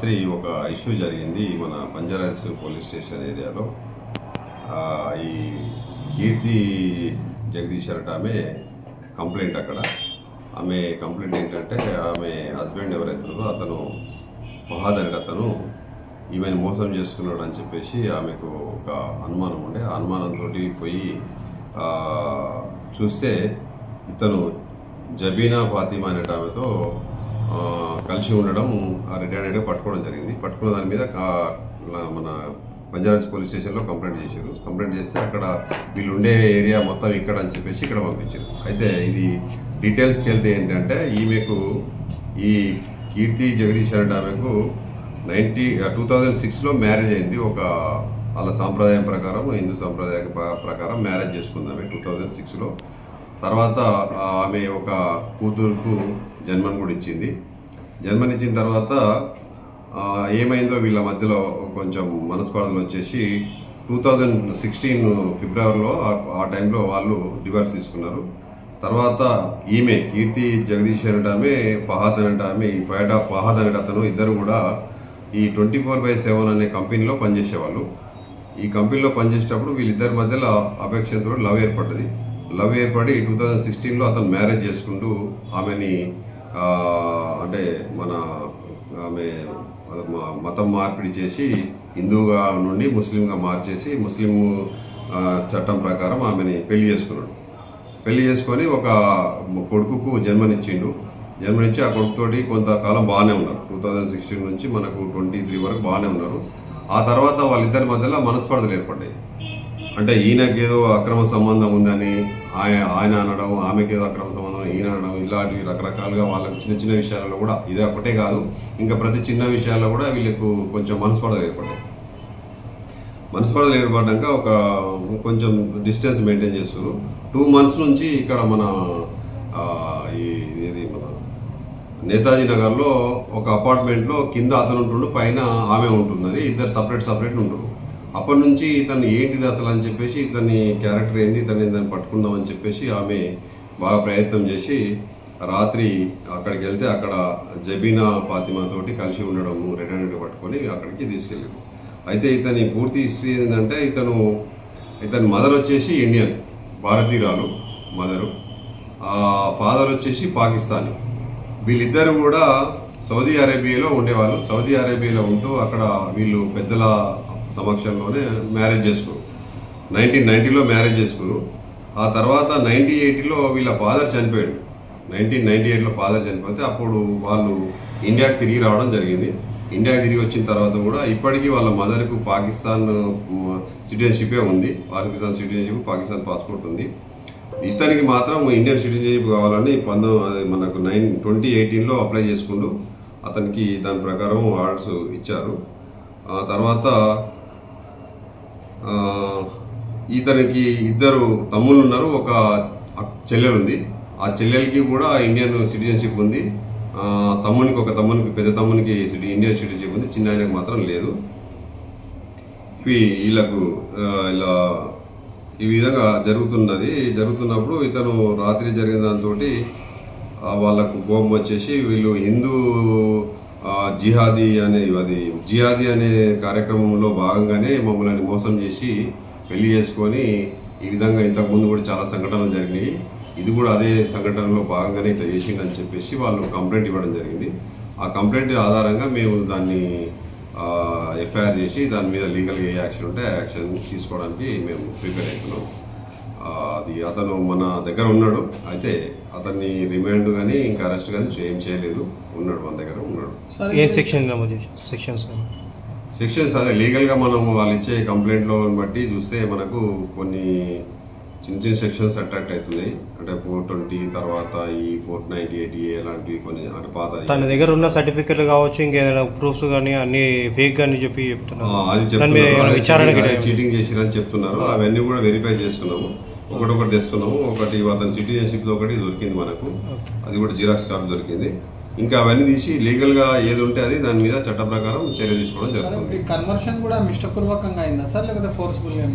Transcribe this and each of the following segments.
రాత్రి ఒక ఇష్యూ జరిగింది మన బంజారాహిల్స్ పోలీస్ స్టేషన్ ఏరియాలో. ఈ కీర్తి జగదీష్ అట ఆమె కంప్లైంట్. అక్కడ ఆమె కంప్లైంట్ ఏంటంటే ఆమె హస్బెండ్ ఎవరైతున్నారో అతను ఫహాద్ అంటే అతను ఈమెను మోసం చేస్తున్నాడు అని చెప్పేసి ఆమెకు ఒక అనుమానం ఉండే. ఆ అనుమానంతో పోయి చూస్తే ఇతను జబీనా ఫాతిమా అనే ఆమెతో కలిసి ఉండడం రెడ్ హ్యాండెడ్గా పట్టుకోవడం జరిగింది. పట్టుకున్న దాని మీద మన బంజారాహిల్స్ పోలీస్ స్టేషన్లో కంప్లైంట్ చేశారు. కంప్లైంట్ చేస్తే అక్కడ వీళ్ళు ఉండే ఏరియా మొత్తం ఇక్కడ అని చెప్పేసి ఇక్కడ పంపించారు. అయితే ఇది డీటెయిల్స్కి వెళ్తే ఏంటంటే ఈమెకు ఈ కీర్తి జగదీష్ అనే ఆమెకు 2006లో మ్యారేజ్ అయింది. ఒక వాళ్ళ సాంప్రదాయం ప్రకారం, హిందూ సాంప్రదాయం ప్రకారం మ్యారేజ్ చేసుకుందామే 2006లో. తర్వాత ఆమె ఒక కూతురుకు జన్మను కూడా ఇచ్చింది. జన్మనిచ్చిన తర్వాత ఏమైందో వీళ్ళ మధ్యలో కొంచెం మనస్పర్ధలు వచ్చేసి 2016 ఫిబ్రవరిలో ఆ టైంలో వాళ్ళు డివోర్స్ తీసుకున్నారు. తర్వాత ఈమె కీర్తి జగదీష్ అనేట ఆమె, ఫహాద్ అనేట ఆమె, ఈ ఫహాద్ అనేట అతను ఇద్దరు కూడా ఈ 24/7 అనే కంపెనీలో పనిచేసేవాళ్ళు. ఈ కంపెనీలో పనిచేసేటప్పుడు వీళ్ళిద్దరి మధ్యలో అపేక్షతో లవ్ ఏర్పడ్డది. లవ్ ఏర్పడి 2016లో అతను మ్యారేజ్ చేసుకుంటూ ఆమెని అంటే ఆమె మతం మార్పిడి చేసి హిందూగా నుండి ముస్లింగా మార్చేసి ముస్లిం చట్టం ప్రకారం ఆమెని పెళ్లి చేసుకున్నాడు. పెళ్లి చేసుకొని ఒక కొడుకుకు జన్మనిచ్చిండు. జన్మనిచ్చి ఆ కొడుకుతోటి కొంతకాలం బాగానే ఉన్నారు. 2016 నుంచి మనకు 23 వరకు బాగానే ఉన్నారు. ఆ తర్వాత వాళ్ళిద్దరి మధ్యలో మనస్పర్ధలు ఏర్పడ్డాయి. అంటే ఈయనకేదో అక్రమ సంబంధం ఉందని ఆయన అనడం, ఆమెకేదో అక్రమ సంబంధం ఈయన అనడం, ఇలాంటివి రకరకాలుగా వాళ్ళకి చిన్న చిన్న విషయాలలో కూడా, ఇదే ఒకటే కాదు ఇంకా ప్రతి చిన్న విషయాల్లో కూడా వీళ్ళకు కొంచెం మనస్పర్ధలు ఏర్పడ్డాయి. మనస్పర్ధలు ఏర్పడ్డాక ఒక కొంచెం డిస్టెన్స్ మెయింటైన్ చేస్తారు. 2 months నుంచి ఇక్కడ మన నేతాజీ నగర్లో ఒక అపార్ట్మెంట్లో కింద అతను ఉంటుండు, పైన ఆమె ఉంటున్నది. ఇద్దరు సపరేట్ ఉంటారు. అప్పటి నుంచి ఇతను ఏంటిది అసలు అని చెప్పేసి, ఇతని క్యారెక్టర్ ఏంది, దాన్ని పట్టుకుందాం అని చెప్పేసి ఆమె బాగా ప్రయత్నం చేసి రాత్రి అక్కడికి వెళ్తే అక్కడ జబీనా ఫాతిమా తోటి కలిసి ఉండడం, రెడ్ హ్యాండెడ్గా పట్టుకొని అక్కడికి తీసుకెళ్ళారు. అయితే ఇతని పూర్తి హిస్టరీ ఏంటంటే ఇతని మదర్ వచ్చేసి ఇండియన్, భారతీయురాలు మదరు, ఫాదర్ వచ్చేసి పాకిస్తానీ. వీళ్ళిద్దరు కూడా సౌదీ అరేబియాలో ఉండేవాళ్ళు. సౌదీ అరేబియాలో ఉంటూ అక్కడ వీళ్ళు పెద్దల సమక్షంలోనే మ్యారేజ్ చేసుకోరు. 1990లో మ్యారేజ్ చేసుకోరు. ఆ తర్వాత 1998లో వీళ్ళ ఫాదర్ చనిపోయాడు. 1998లో ఫాదర్ చనిపోతే అప్పుడు వాళ్ళు ఇండియాకి తిరిగి రావడం జరిగింది. ఇండియాకి తిరిగి వచ్చిన తర్వాత కూడా ఇప్పటికీ వాళ్ళ మదర్కు పాకిస్తాన్ సిటిజన్షిపే ఉంది. పాకిస్తాన్ సిటిజన్షిప్, పాకిస్తాన్ పాస్పోర్ట్ ఉంది. ఇతనికి మాత్రం ఇండియన్ సిటిజన్షిప్ కావాలని మనకు 2018లో అప్లై చేసుకుంటూ అతనికి దాని ప్రకారం ఆర్డర్స్ ఇచ్చారు. ఆ తర్వాత ఇతనికి ఇద్దరు తమ్ముళ్ళు ఉన్నారు, ఒక చెల్లెలు ఉంది. ఆ చెల్లెలకి కూడా ఇండియన్ సిటిజన్షిప్ ఉంది. పెద్ద తమ్మునికి ఇండియన్ సిటిజన్షిప్ ఉంది, చిన్న ఆయనకు మాత్రం లేదు. వీళ్ళకు ఇలా ఈ విధంగా జరుగుతున్నప్పుడు ఇతను రాత్రి జరిగిన దాంతో వాళ్ళకు కోపం వచ్చేసి వీళ్ళు హిందూ జిహాదీ అనే కార్యక్రమంలో భాగంగానే మమ్మల్ని మోసం చేసి పెళ్లి చేసుకొని ఈ విధంగా ఇంతకుముందు కూడా చాలా సంఘటనలు జరిగినాయి, ఇది కూడా అదే సంఘటనలో భాగంగానే ఇట్లా చేసిండని చెప్పేసి వాళ్ళు కంప్లైంట్ ఇవ్వడం జరిగింది. ఆ కంప్లైంట్ ఆధారంగా మేము దాన్ని ఎఫ్ఐఆర్ చేసి దాని మీద లీగల్గా ఏ యాక్షన్ ఉంటే యాక్షన్ తీసుకోవడానికి మేము ప్రిపేర్ అవుతున్నాం. అది అతను మన దగ్గర ఉన్నాడు. అయితే అతన్ని రిమాండ్ కానీ ఇంకా అరెస్ట్ కానీ ఏం చేయలేదు, ఉన్నాడు, మన దగ్గర ఉన్నాడు. సెక్షన్స్ అదే లీగల్గా మనం వాళ్ళు ఇచ్చే కంప్లైంట్లో బట్టి చూస్తే మనకు కొన్ని చిన్న సెక్షన్స్ అట్రాక్ట్ అవుతున్నాయి. అంటే 420 తర్వాత ఈ 498 అలాంటివి కొన్ని అంటే పాత తన దగ్గర ఉన్న సర్టిఫికెట్ కావచ్చు, ఇంకేదైనా ప్రూఫ్స్ కానీ అన్ని ఫేక్ అని చెప్పి చెప్తున్నారు. అది చీటింగ్ చేసిరని చెప్తున్నారు. అవన్నీ కూడా వెరిఫై చేస్తున్నాము, ఒకటి తెస్తున్నాము. ఒకటి అతని సిటిజన్షిప్ ఒకటి దొరికింది మనకు, అది కూడా జిరాక్స్ కాపీ దొరికింది. ఇంకా అవన్నీ తీసి లీగల్ గా ఏది ఉంటే అది దాని మీద చట్ట ప్రకారం చర్య తీసుకోవడం జరుగుతుంది. కన్వర్షన్ కూడా ఇష్టపూర్వకంగా అయిందా సార్, లేకపోతే ఫోర్స్ఫుల్ గా?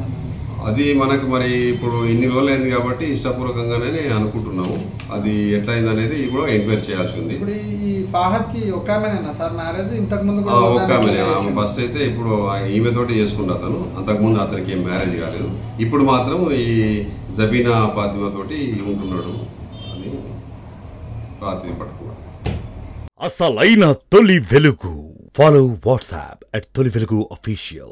అది మనకు మరి ఇప్పుడు ఇన్ని రోజులు అయింది కాబట్టి ఇష్టపూర్వకంగానే అనుకుంటున్నాము. అది ఎట్లా అయింది అనేది కూడా ఎంక్వైరీ చేయాల్సి ఉంది. ఇప్పుడు ఈ ఫాహద్ కి ఒక ఆమెనేనా సార్ మ్యారేజ్? ఇంతకు ముందు కూడా ఒక ఆమె చేసిండు. ఫస్ట్ అయితే ఇప్పుడు ఈమెతోటి చేసుకుంటా అతను. అంతకుముందు అతనికి ఏం మ్యారేజ్ కాలేదు. ఇప్పుడు మాత్రం ఈ జబీనా ఫాతిమా తోటి ఉంటున్నాడు అని రాత్రి పట్టుకున్నాడు. అసలైన తొలి వెలుగు. ఫాలో వాట్సాప్ @తొలి వెలుగు official.